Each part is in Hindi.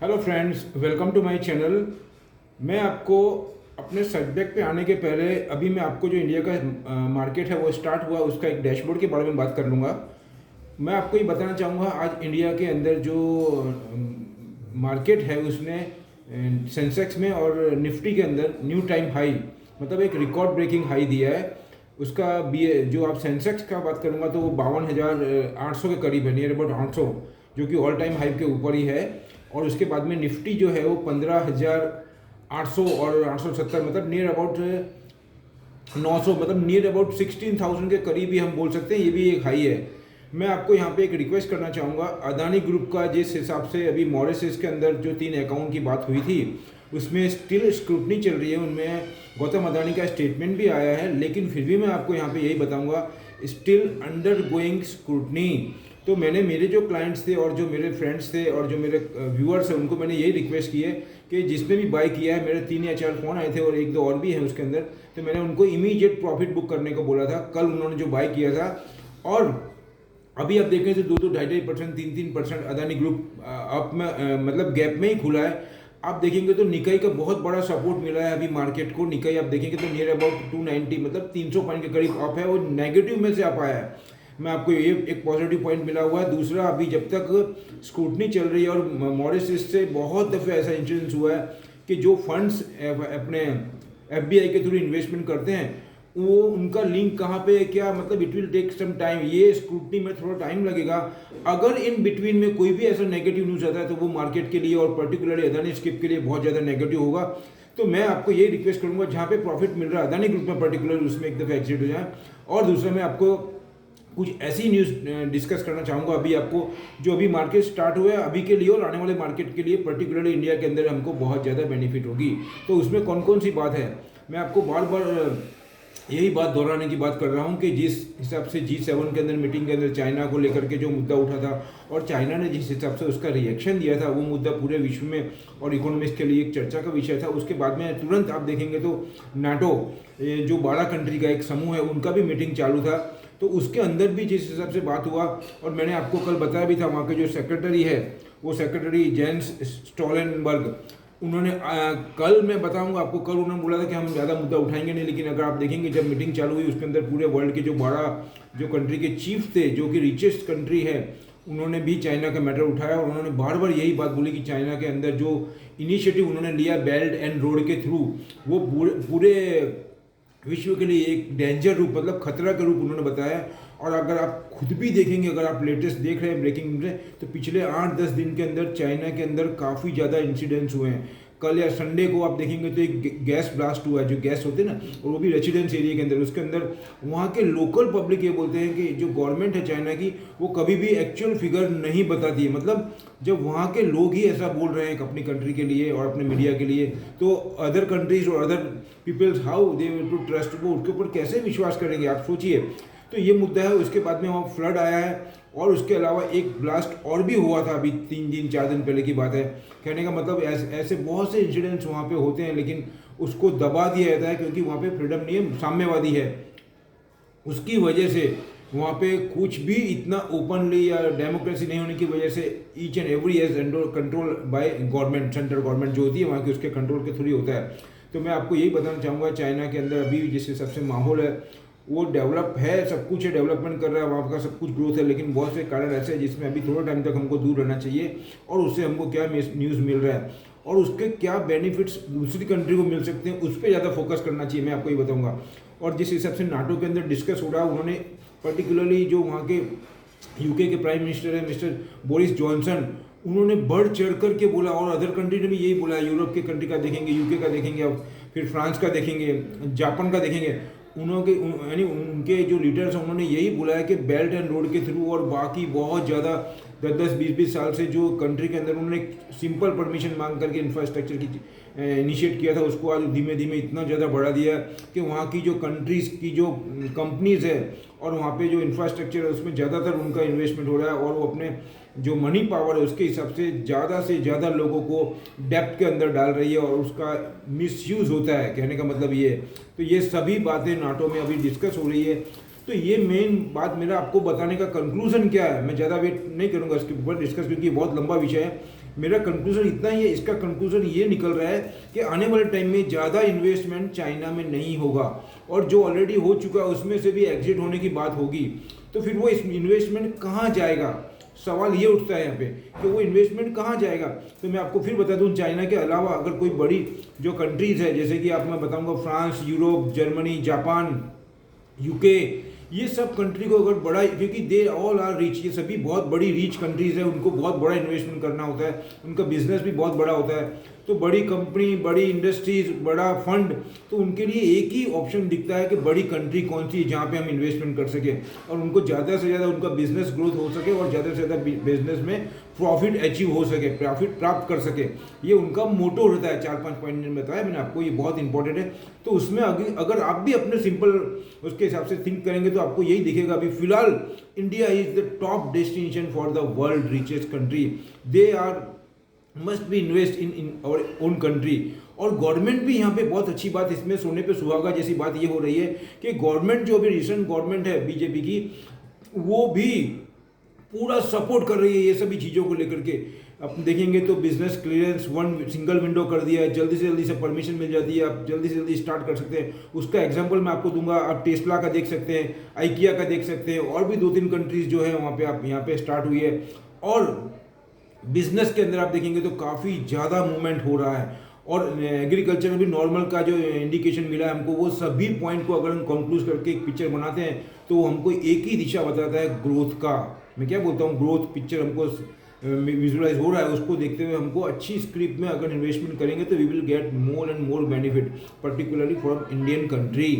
Hello friends, welcome to my channel. मैं आपको अपने सब्जेक्ट पे आने के पहले अभी मैं आपको जो इंडिया का मार्केट है वो स्टार्ट हुआ उसका एक डैशबोर्ड के बारे में बात कर लूँगा। मैं आपको ये बताना चाहूँगा आज इंडिया के अंदर जो मार्केट है उसने सेंसेक्स में और निफ्टी के अंदर न्यू टाइम हाई मतलब एक रिकॉर्ड ब्रेकिंग हाई दिया है। उसका बी जो आप सेंसेक्स का बात करूँगा तो वो 52,800 के करीब है, नियर अबाउट 800, जो कि ऑल टाइम हाई के ऊपर ही है। और उसके बाद में निफ्टी जो है वो 15,800 और 870 मतलब नियर अबाउट 900 मतलब नियर अबाउट 16,000 के करीब ही हम बोल सकते हैं, ये भी एक हाई है। मैं आपको यहाँ पे एक रिक्वेस्ट करना चाहूँगा, अदानी ग्रुप का जिस हिसाब से अभी मॉरिशस के अंदर जो 3 अकाउंट की बात हुई थी उसमें स्टिल स्क्रूटनी चल रही है, उनमें गौतम अदानी का स्टेटमेंट भी आया है, लेकिन फिर भी मैं आपको यहाँ पे यही बताऊँगा स्टिल अंडर गोइंग स्क्रूटनी। तो मैंने मेरे जो क्लाइंट्स थे और जो मेरे फ्रेंड्स थे और जो मेरे व्यूअर्स हैं उनको मैंने यही रिक्वेस्ट की है कि जिसने भी बाय किया है, मेरे 3 या 4 फ़ोन आए थे और 1-2 और भी हैं उसके अंदर, तो मैंने उनको इमीडिएट प्रॉफिट बुक करने को बोला था। कल उन्होंने जो बाय किया था और अभी आप देखें तो 2-2, 2.5%, 3-3% अदानी ग्रुप अप में मतलब गैप में ही खुला है। आप देखेंगे तो निकाई का बहुत बड़ा सपोर्ट मिला है अभी मार्केट को। निकाई आप देखेंगे तो नियर अबाउट 290 मतलब 300 पॉइंट के करीब अप है, वो नेगेटिव में से अप आया है। मैं आपको ये एक पॉजिटिव पॉइंट मिला हुआ है। दूसरा, अभी जब तक स्क्रूटनी चल रही है और मॉरिशस से बहुत दफ़े ऐसा इंसिडेंस हुआ है कि जो फंड्स अपने एफबीआई के थ्रू इन्वेस्टमेंट करते हैं वो उनका लिंक कहाँ पे है, क्या मतलब it will take some time, ये स्क्रूटनी में थोड़ा टाइम लगेगा। अगर इन बिटवीन में कोई भी ऐसा नेगेटिव न्यूज़ आता है तो वो मार्केट के लिए और पर्टिकुलरली अदानी स्किप के लिए बहुत ज़्यादा नेगेटिव होगा। तो मैं आपको ये रिक्वेस्ट करूँगा, जहाँ पे प्रॉफिट मिल रहा है अदानी ग्रुप में पर्टिकुलर, उसमें एक दफ़ा एग्जिट हो जाए। और दूसरा, मैं आपको कुछ ऐसी न्यूज़ डिस्कस करना चाहूँगा अभी आपको, जो अभी मार्केट स्टार्ट हुआ है अभी के लिए और आने वाले मार्केट के लिए पर्टिकुलरली इंडिया के अंदर हमको बहुत ज़्यादा बेनिफिट होगी। तो उसमें कौन कौन सी बात है, मैं आपको बार बार यही बात दोहराने की बात कर रहा हूँ कि जिस हिसाब से G7 के अंदर मीटिंग के अंदर चाइना को लेकर के जो मुद्दा उठा था और चाइना ने जिस हिसाब से उसका रिएक्शन दिया था, वो मुद्दा पूरे विश्व में और इकोनॉमिक्स के लिए एक चर्चा का विषय था। उसके बाद में तुरंत आप देखेंगे तो नाटो जो 12 कंट्री का एक समूह है उनका भी मीटिंग चालू था। तो उसके अंदर भी जिस हिसाब से बात हुआ, और मैंने आपको कल बताया भी था, वहाँ के जो सेक्रेटरी है वो सेक्रेटरी जेंस स्टोलनबर्ग, उन्होंने कल मैं बताऊंगा आपको, कल उन्होंने बोला था कि हम ज़्यादा मुद्दा उठाएंगे नहीं, लेकिन अगर आप देखेंगे जब मीटिंग चालू हुई उसके अंदर पूरे वर्ल्ड के जो 12 जो कंट्री के चीफ थे, जो कि रिचेस्ट कंट्री है, उन्होंने भी चाइना का मैटर उठाया और उन्होंने बार बार यही बात बोली कि चाइना के अंदर जो इनिशिएटिव उन्होंने लिया बेल्ट एंड रोड के थ्रू, वो पूरे विश्व के लिए एक डेंजर रूप मतलब खतरा के रूप उन्होंने बताया। और अगर आप खुद भी देखेंगे, अगर आप लेटेस्ट देख रहे हैं ब्रेकिंग न्यूज़ में, तो पिछले 8-10 दिन के अंदर चाइना के अंदर काफ़ी ज़्यादा इंसिडेंट्स हुए हैं। कल या संडे को आप देखेंगे तो एक गैस ब्लास्ट हुआ है, जो गैस होते हैं ना, और वो भी रेजिडेंस एरिया के अंदर। उसके अंदर वहाँ के लोकल पब्लिक ये बोलते हैं कि जो गवर्नमेंट है चाइना की, वो कभी भी एक्चुअल फिगर नहीं बताती है। मतलब जब वहाँ के लोग ही ऐसा बोल रहे हैं अपनी कंट्री के लिए और अपने मीडिया के लिए, तो अदर कंट्रीज और other peoples how they will to trust, वो उसके ऊपर कैसे विश्वास करेंगे, आप सोचिए। तो ये मुद्दा है। उसके बाद में वहाँ फ्लड आया है और उसके अलावा एक ब्लास्ट और भी हुआ था अभी 3 दिन 4 दिन पहले की बात है। कहने का मतलब ऐसे बहुत से इंसिडेंट्स वहाँ पे होते हैं, लेकिन उसको दबा दिया जाता है क्योंकि वहाँ पे फ्रीडम नहीं है, साम्यवादी है। उसकी वजह से वहाँ पे कुछ भी इतना ओपनली या डेमोक्रेसी नहीं होने की वजह से each and every is control by government, central government जो होती है वहाँ की, उसके कंट्रोल के थ्रू ही होता है। तो मैं आपको यही बताना चाहूँगा, चाइना के अंदर अभी जिस हिसाब से माहौल है वो डेवलप है, सब कुछ है, डेवलपमेंट कर रहा है, वहाँ का सब कुछ ग्रोथ है, लेकिन बहुत से कारण ऐसे हैं जिसमें अभी थोड़ा टाइम तक हमको दूर रहना चाहिए और उससे हमको क्या न्यूज़ मिल रहा है और उसके क्या बेनिफिट्स दूसरी कंट्री को मिल सकते हैं, उस पर ज़्यादा फोकस करना चाहिए, मैं आपको ये बताऊँगा। और जिस हिसाब से नाटो के अंदर डिस्कस हो रहा है, उन्होंने पर्टिकुलरली जो वहाँ के यूके के प्राइम मिनिस्टर है मिस्टर बोरिस जॉनसन, उन्होंने बढ़ चढ़ कर के बोला, और अदर कंट्री ने भी यही बोला, यूरोप के कंट्री का देखेंगे, यूके का देखेंगे, अब फिर फ्रांस का देखेंगे, जापान का देखेंगे, उन्होंने यानी उनके जो लीडर्स हैं उन्होंने यही बोला है कि बेल्ट एंड रोड के थ्रू और बाकी बहुत ज़्यादा 10-20 साल से जो कंट्री के अंदर उन्होंने सिंपल परमिशन मांग करके इंफ्रास्ट्रक्चर की इनिशिएट किया था, उसको आज धीमे धीमे इतना ज़्यादा बढ़ा दिया कि वहाँ की जो कंट्रीज़ की जो कंपनीज़ है और वहाँ पे जो इंफ्रास्ट्रक्चर है उसमें ज़्यादातर उनका इन्वेस्टमेंट हो रहा है और वो अपने जो मनी पावर है उसके हिसाब से ज़्यादा लोगों को डेप्थ के अंदर डाल रही है और उसका मिसयूज़ होता है, कहने का मतलब ये है। तो ये सभी बातें नाटो में अभी डिस्कस हो रही है। तो ये मेन बात मेरा आपको बताने का कंक्लूजन क्या है, मैं ज़्यादा वेट नहीं करूँगा इसके ऊपर डिस्कस, क्योंकि बहुत लंबा विषय है। मेरा कंक्लूजन इतना ही है, इसका कंक्लूजन ये निकल रहा है कि आने वाले टाइम में ज़्यादा इन्वेस्टमेंट चाइना में नहीं होगा, और जो ऑलरेडी हो चुका है उसमें से भी एग्जिट होने की बात होगी। तो फिर वो इन्वेस्टमेंट कहाँ जाएगा, सवाल ये उठता है यहाँ पे कि वो इन्वेस्टमेंट कहाँ जाएगा। तो मैं आपको फिर बता दूँ, चाइना के अलावा अगर कोई बड़ी जो कंट्रीज़ है, जैसे कि आप मैं बताऊँगा France, Europe, Germany, Japan, UK, ये सब कंट्री को अगर बड़ा, क्योंकि दे ऑल आर रिच, ये सभी बहुत बड़ी रिच कंट्रीज़ है, उनको बहुत बड़ा इन्वेस्टमेंट करना होता है, उनका बिजनेस भी बहुत बड़ा होता है। तो बड़ी कंपनी, बड़ी इंडस्ट्रीज, बड़ा फंड, तो उनके लिए एक ही ऑप्शन दिखता है कि बड़ी कंट्री कौन सी है जहाँ पे हम इन्वेस्टमेंट कर सकें और उनको ज़्यादा से ज़्यादा उनका बिजनेस ग्रोथ हो सके और ज़्यादा से ज़्यादा बिजनेस में प्रॉफिट अचीव हो सके, प्रॉफिट प्राप्त कर सके। ये उनका मोटो रहता है। 4-5 पॉइंट बताया मैंने आपको, ये बहुत इंपॉर्टेंट है। तो उसमें अगर आप भी अपने सिंपल उसके हिसाब से थिंक करेंगे तो आपको यही दिखेगा। अभी फिलहाल India is the top destination for the world richest country. They are must be invest in our own country. और गवर्नमेंट भी यहाँ पे बहुत अच्छी बात, इसमें सोने पे सुहागा जैसी बात ये हो रही है कि गवर्नमेंट जो अभी रिसेंट गवर्नमेंट है बीजेपी की, वो भी पूरा सपोर्ट कर रही है ये सभी चीज़ों को लेकर के। आप देखेंगे तो बिजनेस क्लियरेंस 1 सिंगल विंडो कर दिया है, जल्दी से जल्दी से परमिशन मिल जाती है, आप जल्दी से जल्दी स्टार्ट कर सकते हैं। उसका एग्जांपल मैं आपको दूंगा, आप टेस्ला का देख सकते हैं, आइकिया का देख सकते हैं, और भी 2-3 कंट्रीज जो है वहाँ पे आप यहाँ पे स्टार्ट हुई है। और बिजनेस के अंदर आप देखेंगे तो काफ़ी ज़्यादा मूवमेंट हो रहा है। और एग्रीकल्चर में भी नॉर्मल का जो इंडिकेशन मिला है हमको, वो सभी पॉइंट को अगर हम कंक्लूड करके एक पिक्चर बनाते हैं तो वो हमको एक ही दिशा बताता है, ग्रोथ का। मैं क्या बोलता हूँ, ग्रोथ पिक्चर हमको विजुअलाइज हो रहा है। उसको देखते हुए हमको अच्छी स्क्रिप्ट में अगर इन्वेस्टमेंट करेंगे तो we will get more and more benefit, particularly for Indian country.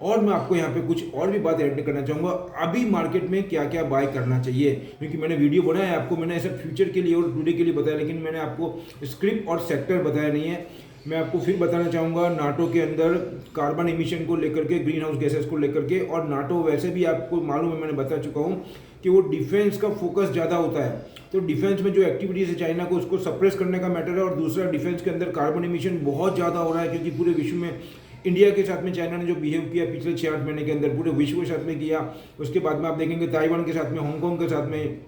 और मैं आपको यहाँ पे कुछ और भी बात ऐड करना चाहूँगा, अभी मार्केट में क्या क्या बाय करना चाहिए, क्योंकि मैंने वीडियो बनाया है आपको, मैंने ऐसा फ्यूचर के लिए और टुडे के लिए बताया, लेकिन मैंने आपको स्क्रिप्ट और सेक्टर बताया नहीं है। मैं आपको फिर बताना चाहूँगा, नाटो के अंदर कार्बन एमिशन को लेकर के, ग्रीन हाउस गैसेस को लेकर के, और नाटो वैसे भी आपको मालूम है, मैंने बता चुका हूँ कि वो डिफेंस का फोकस ज़्यादा होता है। तो डिफेंस में जो एक्टिविटीज़ है चाइना को, उसको सप्रेस करने का मैटर है। और दूसरा, डिफेंस के अंदर कार्बन एमिशन बहुत ज़्यादा हो रहा है, क्योंकि पूरे विश्व में इंडिया के साथ में चाइना ने जो बिहेव किया पिछले 6-8 महीने के अंदर, पूरे विश्व के साथ में किया। उसके बाद में आप देखेंगे ताइवान के साथ में, हांगकांग के साथ में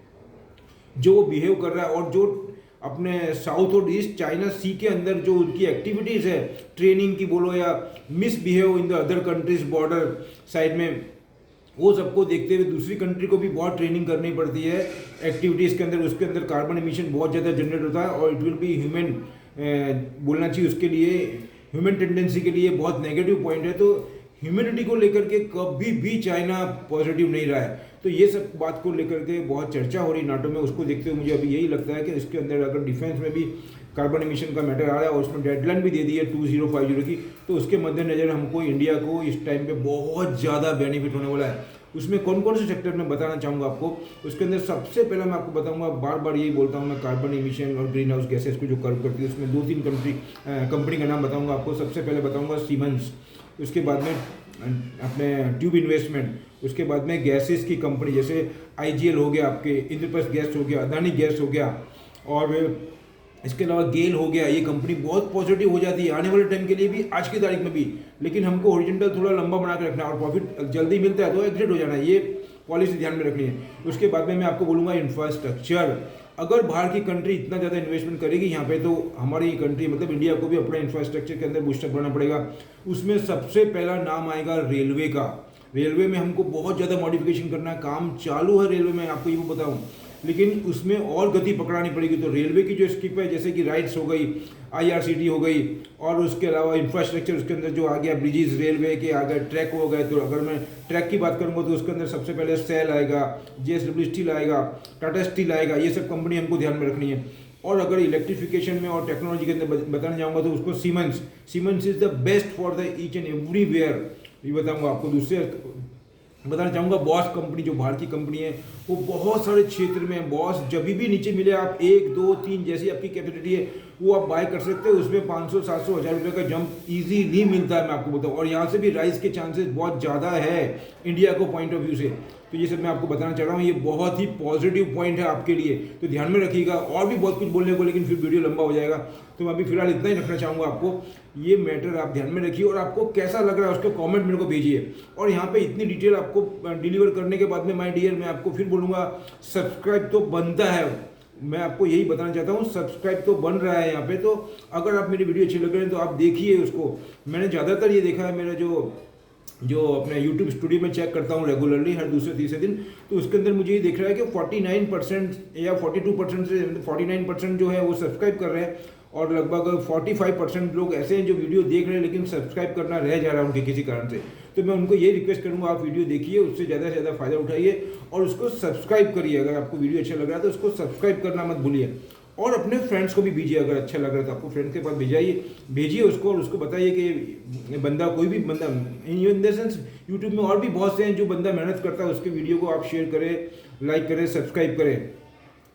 जो बिहेव कर रहा है, और जो अपने साउथ और ईस्ट चाइना सी के अंदर जो उनकी एक्टिविटीज़ है, ट्रेनिंग की बोलो या misbehave in the other countries border side में, वो सबको देखते हुए दूसरी कंट्री को भी बहुत ट्रेनिंग करनी पड़ती है एक्टिविटीज़ के अंदर। उसके अंदर कार्बन एमिशन बहुत ज़्यादा जनरेट होता है, और इट विल बी ह्यूमन, बोलना चाहिए उसके लिए, ह्यूमन टेंडेंसी के लिए बहुत नेगेटिव पॉइंट है। तो ह्यूमैनिटी को लेकर के कभी भी चाइना पॉजिटिव नहीं रहा है। तो ये सब बात को लेकर के बहुत चर्चा हो रही नाटो में। उसको देखते हुए मुझे अभी यही लगता है कि इसके अंदर अगर डिफेंस में भी कार्बन एमिशन का मैटर आ रहा है, और उसमें डेडलाइन भी दे दी है 2050 की, तो उसके मद्देनजर हमको इंडिया को इस टाइम पे बहुत ज़्यादा बेनिफिट होने वाला है। उसमें कौन कौन से सेक्टर में बताना चाहूँगा आपको। उसके अंदर सबसे पहले मैं आपको बताऊँगा, बार बार यही बोलता हूँ मैं, कार्बन एमिशन और ग्रीन हाउस गैसेस को जो कर्व करती है, उसमें 2-3 कंपनी का नाम बताऊँगा आपको। सबसे पहले बताऊँगा सीमेंस, उसके बाद में अपने ट्यूब इन्वेस्टमेंट, उसके बाद में गैसेस की कंपनी जैसे आईजीएल हो गया, आपके इंद्रप्रस्थ गैस हो गया, अदानी गैस हो गया, और इसके अलावा गेल हो गया। ये कंपनी बहुत पॉजिटिव हो जाती है आने वाले टाइम के लिए भी, आज की तारीख में भी। लेकिन हमको हॉरिजॉन्टल थोड़ा लंबा बना के रखना है, और प्रॉफिट जल्दी मिलता है तो एग्जिट हो जाना है, ये पॉलिसी ध्यान में रखनी है। उसके बाद में मैं आपको बोलूँगा इंफ्रास्ट्रक्चर। अगर बाहर की कंट्री इतना ज़्यादा इन्वेस्टमेंट करेगी यहाँ पे, तो हमारी कंट्री मतलब इंडिया को भी अपना इंफ्रास्ट्रक्चर के अंदर बूस्टअप करना पड़ेगा। उसमें सबसे पहला नाम आएगा रेलवे का। रेलवे में हमको बहुत ज़्यादा मॉडिफिकेशन करना है, काम चालू है रेलवे में, आपको ये बताऊँ, लेकिन उसमें और गति पकड़ानी पड़ेगी। तो रेलवे की जो स्किप है, जैसे कि राइट्स हो गई, आईआरसीटी हो गई, और उसके अलावा इंफ्रास्ट्रक्चर उसके अंदर जो आ गया, ब्रिजेस रेलवे के आ गए, ट्रैक हो गए। तो अगर मैं ट्रैक की बात करूँगा तो उसके अंदर सबसे पहले सेल आएगा, जेएसडब्ल्यू स्टील आएगा, टाटा स्टील आएगा, ये सब कंपनी हमको ध्यान में रखनी है। और अगर इलेक्ट्रिफिकेशन में और टेक्नोलॉजी के अंदर बताने जाऊँगा तो उसको siemens is the best for the each and everywhere, ये बताऊँगा आपको। दूसरे बताना चाहूँगा बॉस कंपनी, जो बाहर की कंपनी है, वो बहुत सारे क्षेत्र में बॉस जब भी नीचे मिले, आप 1, 2, 3 जैसी आपकी कैपेसिटी है वो आप बाय कर सकते हो। उसमें 500, 700, 1000 रुपये का जंप ईजीली मिलता है, मैं आपको बताऊँ। और यहाँ से भी राइज के चांसेस बहुत ज़्यादा है इंडिया को पॉइंट ऑफ व्यू से। तो ये सब मैं आपको बताना चाह रहा हूँ, ये बहुत ही पॉजिटिव पॉइंट है आपके लिए, तो ध्यान में रखिएगा। और भी बहुत कुछ बोलने को, लेकिन फिर वीडियो लंबा हो जाएगा, तो मैं अभी फिलहाल इतना ही रखना चाहूँगा आपको। ये मैटर आप ध्यान में रखिए, और आपको कैसा लग रहा है उसके कमेंट मेरे को भेजिए। और यहाँ पे इतनी डिटेल आपको डिलीवर करने के बाद में, माय डियर, मैं आपको फिर बोलूँगा, सब्सक्राइब तो बनता है, मैं आपको यही बताना चाहता हूँ, सब्सक्राइब तो बन रहा है यहाँ पे, तो अगर आप मेरी वीडियो अच्छी लग रही है तो आप देखिए उसको। मैंने ज़्यादातर ये देखा है, मेरा जो जो अपने YouTube स्टूडियो में चेक करता हूँ रेगुलरली हर दूसरे तीसरे दिन, तो उसके अंदर मुझे ये दिख रहा है कि 49% या 42% से 49% जो है वो सब्सक्राइब कर रहे हैं, और लगभग 45% लोग ऐसे हैं जो वीडियो देख रहे हैं लेकिन सब्सक्राइब करना रह जा रहा है उनके किसी कारण से। तो मैं उनको ये रिक्वेस्ट करूँगा, आप वीडियो देखिए, उससे ज़्यादा से ज़्यादा फायदा उठाइए और उसको सब्सक्राइब करिए। अगर आपको वीडियो अच्छा लग रहा है तो उसको सब्सक्राइब करना मत भूलिए, और अपने फ्रेंड्स को भी भेजिए। अगर अच्छा लग रहा है तो आपको फ्रेंड्स के पास भेजिए उसको, और उसको बताइए कि बंदा, कोई भी बंदा इन द सेंस यूट्यूब में और भी बहुत से हैं जो बंदा मेहनत करता है, उसके वीडियो को आप शेयर करें, लाइक करें, सब्सक्राइब करें,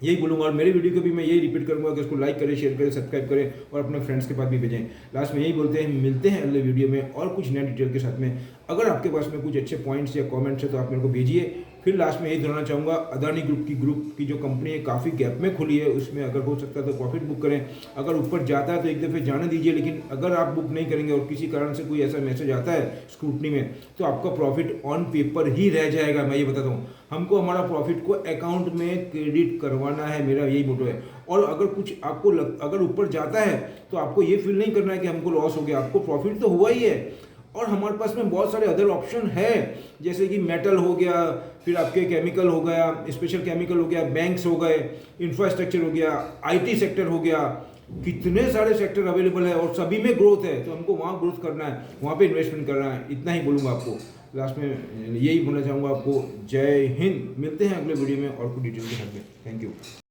यही बोलूँगा। और मेरे वीडियो को भी मैं यही रिपीट करूँगा कि उसको लाइक करें, शेयर करें, सब्सक्राइब करें और अपने फ्रेंड्स के पास भी भेजें। लास्ट में यही बोलते हैं, मिलते हैं अगले वीडियो में और कुछ नए डिटेल के साथ में। अगर आपके पास में कुछ अच्छे पॉइंट्स या कमेंट्स है तो आप मेरे को भेजिए। फिर लास्ट में यही दोहराना चाहूँगा, अदानी ग्रुप की जो कंपनी है काफ़ी गैप में खुली है, उसमें अगर हो सकता है तो प्रॉफिट बुक करें। अगर ऊपर जाता है तो एक दफ़े जाने दीजिए, लेकिन अगर आप बुक नहीं करेंगे और किसी कारण से कोई ऐसा मैसेज आता है स्क्रूटनी में, तो आपका प्रॉफिट ऑन पेपर ही रह जाएगा। मैं ये बताता हूँ, हमको हमारा प्रॉफिट को अकाउंट में क्रेडिट करवाना है, मेरा यही मोटो है। और अगर कुछ आपको अगर ऊपर जाता है तो आपको ये फील नहीं करना है कि हमको लॉस हो गया, आपको प्रॉफिट तो हुआ ही है। और हमारे पास में बहुत सारे अदर ऑप्शन है, जैसे कि मेटल हो गया, फिर आपके केमिकल हो गया, स्पेशल केमिकल हो गया, बैंक्स हो गए, इंफ्रास्ट्रक्चर हो गया, आईटी सेक्टर हो गया, कितने सारे सेक्टर अवेलेबल है और सभी में ग्रोथ है। तो हमको वहाँ ग्रोथ करना है, वहाँ पे इन्वेस्टमेंट करना है। इतना ही बोलूँगा आपको, लास्ट में यही बोलना चाहूँगा आपको। जय हिंद। मिलते हैं अगले वीडियो में और कुछ डिटेल के साथ में। Thank you.